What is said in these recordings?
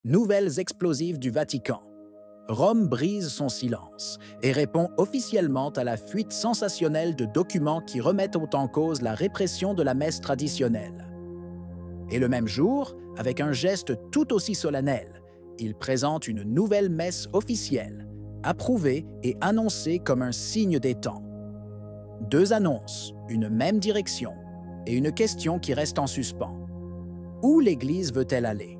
Nouvelles explosives du Vatican. Rome brise son silence et répond officiellement à la fuite sensationnelle de documents qui remettent en cause la répression de la messe traditionnelle. Et le même jour, avec un geste tout aussi solennel, il présente une nouvelle messe officielle, approuvée et annoncée comme un signe des temps. Deux annonces, une même direction et une question qui reste en suspens. Où l'Église veut-elle aller?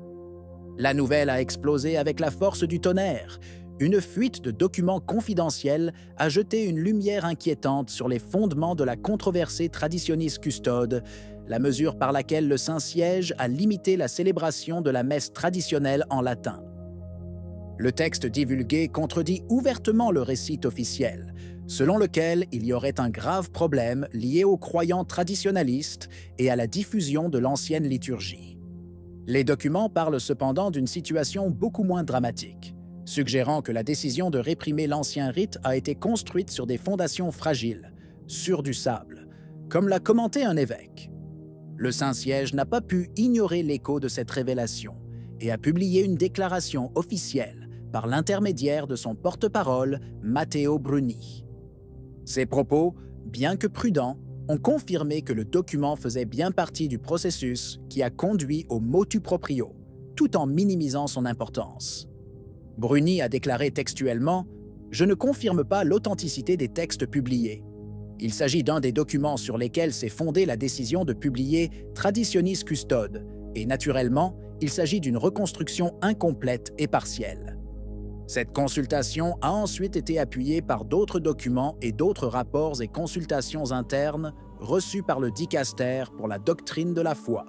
La nouvelle a explosé avec la force du tonnerre. Une fuite de documents confidentiels a jeté une lumière inquiétante sur les fondements de la controversée Traditionis Custode, la mesure par laquelle le Saint-Siège a limité la célébration de la messe traditionnelle en latin. Le texte divulgué contredit ouvertement le récit officiel, selon lequel il y aurait un grave problème lié aux croyants traditionalistes et à la diffusion de l'ancienne liturgie. Les documents parlent cependant d'une situation beaucoup moins dramatique, suggérant que la décision de réprimer l'ancien rite a été construite sur des fondations fragiles, sur du sable, comme l'a commenté un évêque. Le Saint-Siège n'a pas pu ignorer l'écho de cette révélation et a publié une déclaration officielle par l'intermédiaire de son porte-parole, Matteo Bruni. Ces propos, bien que prudents, ont confirmé que le document faisait bien partie du processus qui a conduit au motu proprio, tout en minimisant son importance. Bruni a déclaré textuellement « Je ne confirme pas l'authenticité des textes publiés. Il s'agit d'un des documents sur lesquels s'est fondée la décision de publier Traditionis Custode, et naturellement, il s'agit d'une reconstruction incomplète et partielle. Cette consultation a ensuite été appuyée par d'autres documents et d'autres rapports et consultations internes reçus par le dicaster pour la doctrine de la foi.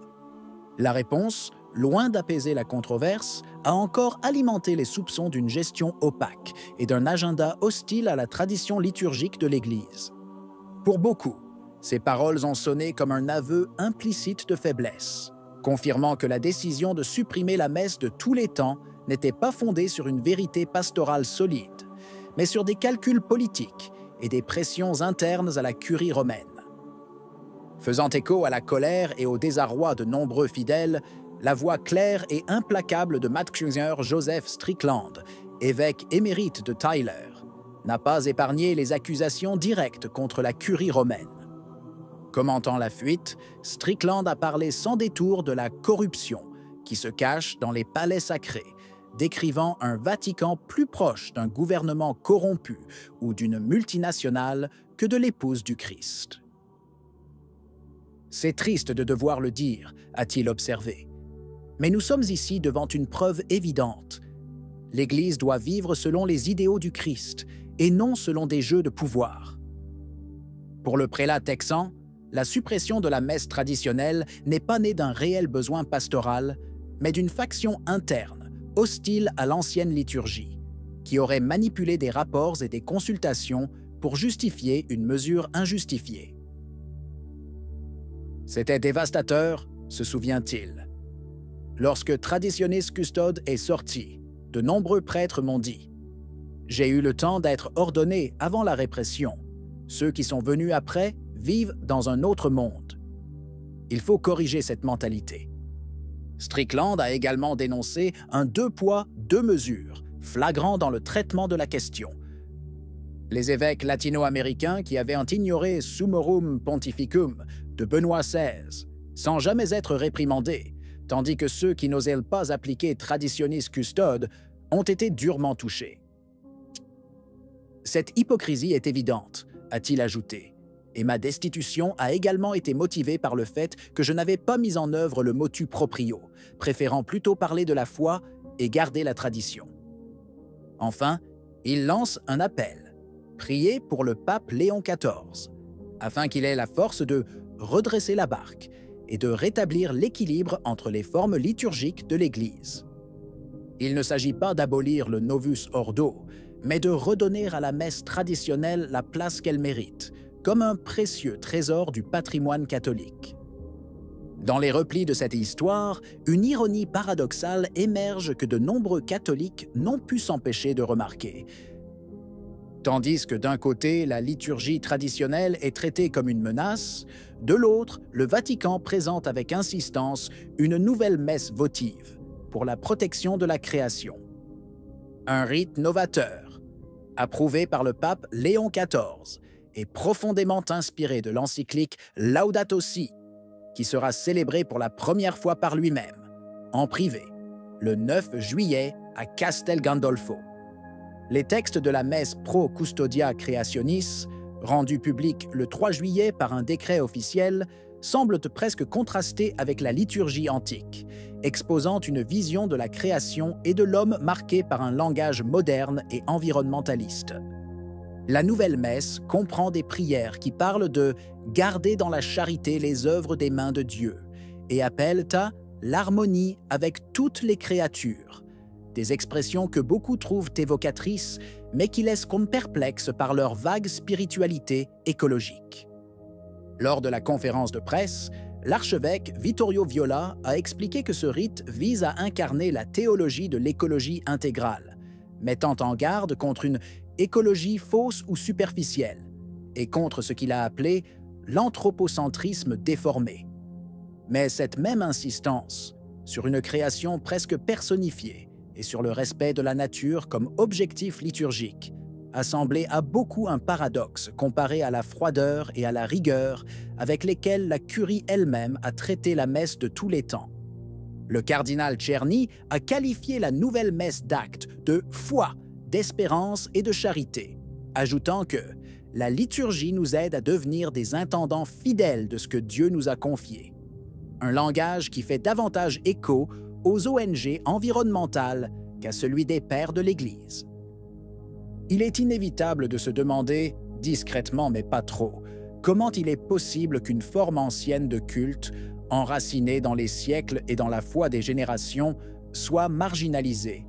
La réponse, loin d'apaiser la controverse, a encore alimenté les soupçons d'une gestion opaque et d'un agenda hostile à la tradition liturgique de l'Église. Pour beaucoup, ces paroles ont sonné comme un aveu implicite de faiblesse, confirmant que la décision de supprimer la messe de tous les temps n'était pas fondée sur une vérité pastorale solide, mais sur des calculs politiques et des pressions internes à la curie romaine. Faisant écho à la colère et au désarroi de nombreux fidèles, la voix claire et implacable de Mgr Joseph Strickland, évêque émérite de Tyler, n'a pas épargné les accusations directes contre la curie romaine. Commentant la fuite, Strickland a parlé sans détour de la corruption qui se cache dans les palais sacrés, décrivant un Vatican plus proche d'un gouvernement corrompu ou d'une multinationale que de l'épouse du Christ. C'est triste de devoir le dire, a-t-il observé. Mais nous sommes ici devant une preuve évidente. L'Église doit vivre selon les idéaux du Christ et non selon des jeux de pouvoir. Pour le prélat texan, la suppression de la messe traditionnelle n'est pas née d'un réel besoin pastoral, mais d'une faction interne, hostile à l'ancienne liturgie, qui aurait manipulé des rapports et des consultations pour justifier une mesure injustifiée. C'était dévastateur, se souvient-il. Lorsque Traditionis Custode est sorti, de nombreux prêtres m'ont dit « J'ai eu le temps d'être ordonné avant la répression. Ceux qui sont venus après vivent dans un autre monde. Il faut corriger cette mentalité. » Strickland a également dénoncé un deux poids, deux mesures, flagrant dans le traitement de la question. Les évêques latino-américains qui avaient ignoré Summorum Pontificum de Benoît XVI, sans jamais être réprimandés, tandis que ceux qui n'osaient pas appliquer Traditionis Custode ont été durement touchés. Cette hypocrisie est évidente, a-t-il ajouté. Et ma destitution a également été motivée par le fait que je n'avais pas mis en œuvre le motu proprio, préférant plutôt parler de la foi et garder la tradition. Enfin, il lance un appel, prier pour le pape Léon XIV, afin qu'il ait la force de redresser la barque et de rétablir l'équilibre entre les formes liturgiques de l'Église. Il ne s'agit pas d'abolir le Novus Ordo, mais de redonner à la messe traditionnelle la place qu'elle mérite, comme un précieux trésor du patrimoine catholique. Dans les replis de cette histoire, une ironie paradoxale émerge que de nombreux catholiques n'ont pu s'empêcher de remarquer. Tandis que d'un côté, la liturgie traditionnelle est traitée comme une menace, de l'autre, le Vatican présente avec insistance une nouvelle messe votive, pour la protection de la création. Un rite novateur, approuvé par le pape Léon XIV et profondément inspiré de l'encyclique Laudato Si, qui sera célébrée pour la première fois par lui-même, en privé, le 9 juillet à Castel Gandolfo. Les textes de la messe Pro Custodia Creationis, rendus publics le 3 juillet par un décret officiel, semblent presque contraster avec la liturgie antique, exposant une vision de la création et de l'homme marquée par un langage moderne et environnementaliste. La nouvelle messe comprend des prières qui parlent de « garder dans la charité les œuvres des mains de Dieu » et appellent à « l'harmonie avec toutes les créatures », des expressions que beaucoup trouvent évocatrices, mais qui laissent comme perplexes par leur vague spiritualité écologique. Lors de la conférence de presse, l'archevêque Vittorio Viola a expliqué que ce rite vise à incarner la théologie de l'écologie intégrale, mettant en garde contre une écologie fausse ou superficielle, et contre ce qu'il a appelé l'anthropocentrisme déformé. Mais cette même insistance sur une création presque personnifiée et sur le respect de la nature comme objectif liturgique a semblé à beaucoup un paradoxe comparé à la froideur et à la rigueur avec lesquelles la curie elle-même a traité la messe de tous les temps. Le cardinal Czerny a qualifié la nouvelle messe d'actes de foi, d'espérance et de charité, ajoutant que la liturgie nous aide à devenir des intendants fidèles de ce que Dieu nous a confié. Un langage qui fait davantage écho aux ONG environnementales qu'à celui des pères de l'Église. Il est inévitable de se demander, discrètement mais pas trop, comment il est possible qu'une forme ancienne de culte, enracinée dans les siècles et dans la foi des générations, soit marginalisée.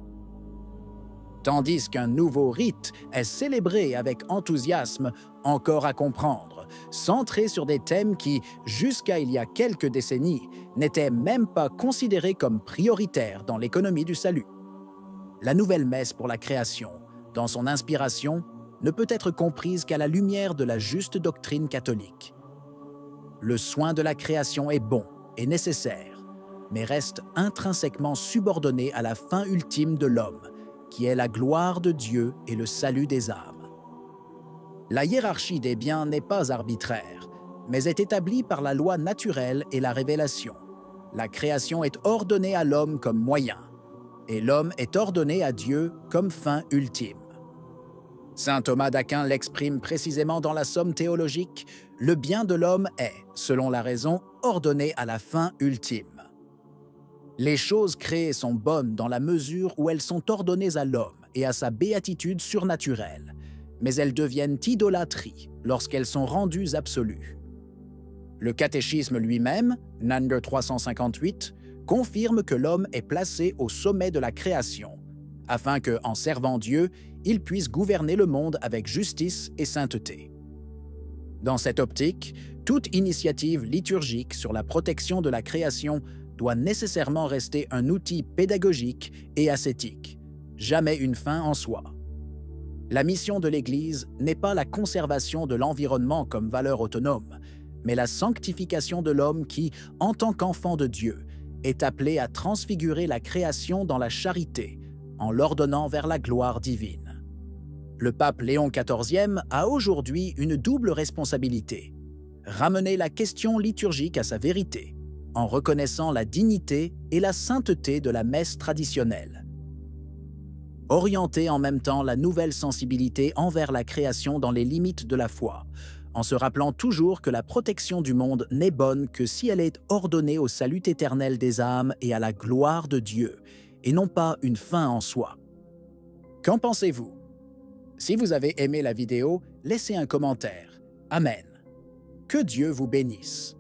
Tandis qu'un nouveau rite est célébré avec enthousiasme, encore à comprendre, centré sur des thèmes qui, jusqu'à il y a quelques décennies, n'étaient même pas considérés comme prioritaires dans l'économie du salut. La nouvelle messe pour la création, dans son inspiration, ne peut être comprise qu'à la lumière de la juste doctrine catholique. Le soin de la création est bon et nécessaire, mais reste intrinsèquement subordonné à la fin ultime de l'homme, qui est la gloire de Dieu et le salut des âmes. La hiérarchie des biens n'est pas arbitraire, mais est établie par la loi naturelle et la révélation. La création est ordonnée à l'homme comme moyen, et l'homme est ordonné à Dieu comme fin ultime. Saint Thomas d'Aquin l'exprime précisément dans la Somme théologique, le bien de l'homme est, selon la raison, ordonné à la fin ultime. Les choses créées sont bonnes dans la mesure où elles sont ordonnées à l'homme et à sa béatitude surnaturelle, mais elles deviennent idolâtrie lorsqu'elles sont rendues absolues. Le catéchisme lui-même, Number 358, confirme que l'homme est placé au sommet de la création, afin que, en servant Dieu, il puisse gouverner le monde avec justice et sainteté. Dans cette optique, toute initiative liturgique sur la protection de la création doit nécessairement rester un outil pédagogique et ascétique, jamais une fin en soi. La mission de l'Église n'est pas la conservation de l'environnement comme valeur autonome, mais la sanctification de l'homme qui, en tant qu'enfant de Dieu, est appelé à transfigurer la création dans la charité, en l'ordonnant vers la gloire divine. Le pape Léon XIV a aujourd'hui une double responsabilité: ramener la question liturgique à sa vérité, en reconnaissant la dignité et la sainteté de la messe traditionnelle. Orienter en même temps la nouvelle sensibilité envers la création dans les limites de la foi, en se rappelant toujours que la protection du monde n'est bonne que si elle est ordonnée au salut éternel des âmes et à la gloire de Dieu, et non pas une fin en soi. Qu'en pensez-vous? Si vous avez aimé la vidéo, laissez un commentaire. Amen. Que Dieu vous bénisse.